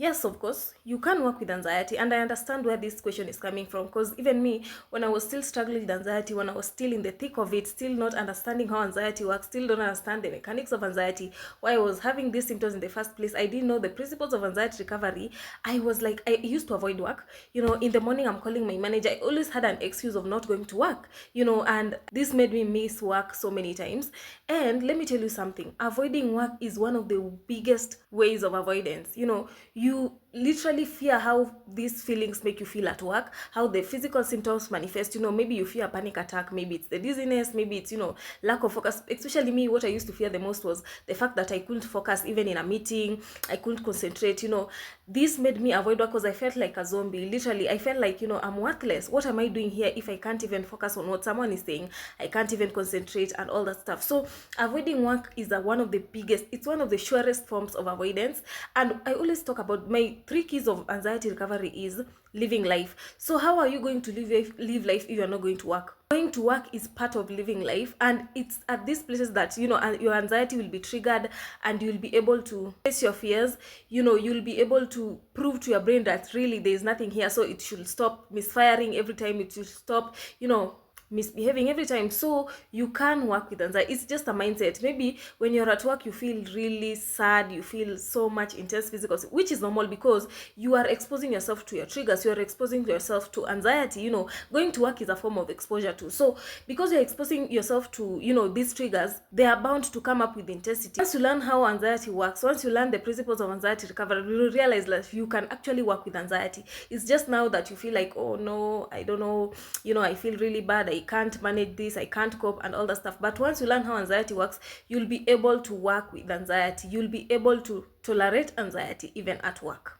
Yes, of course, you can work with anxiety, and I understand where this question is coming from, because even me, when I was still struggling with anxiety, when I was still in the thick of it, still not understanding how anxiety works, still don't understand the mechanics of anxiety, why I was having these symptoms in the first place, I didn't know the principles of anxiety recovery. I was like, I used to avoid work. In the morning, I'm calling my manager. I always had an excuse of not going to work, and this made me miss work so many times. And let me tell you something, avoiding work is one of the biggest ways of avoidance. You literally fear how these feelings make you feel at work, how the physical symptoms manifest. Maybe you fear a panic attack, maybe it's the dizziness, maybe it's lack of focus. Especially me, what I used to fear the most was the fact that I couldn't focus even in a meeting. I couldn't concentrate. This made me avoid work because I felt like a zombie. Literally, I felt like, I'm worthless. What am I doing here if I can't even focus on what someone is saying? I can't even concentrate and all that stuff. So avoiding work is one of the biggest, it's one of the surest forms of avoidance. And I always talk about my 3 keys of anxiety recovery is living life. So how are you going to live life if you're not going to work? Going to work is part of living life, and it's at these places that your anxiety will be triggered, and you'll be able to face your fears. You'll be able to prove to your brain that really there is nothing here, so it should stop misfiring every time, it should stop misbehaving every time. So you can work with anxiety. It's just a mindset. Maybe when you're at work, you feel really sad, you feel so much intense physical, which is normal because you are exposing yourself to your triggers, you are exposing yourself to anxiety. Going to work is a form of exposure too. So because you're exposing yourself to these triggers, they are bound to come up with intensity. Once you learn how anxiety works, once you learn the principles of anxiety recovery, you realize that you can actually work with anxiety. It's just now that you feel like, oh no, I don't know, I feel really bad, I can't manage this, I can't cope and all that stuff. But once you learn how anxiety works, you'll be able to work with anxiety. You'll be able to tolerate anxiety even at work.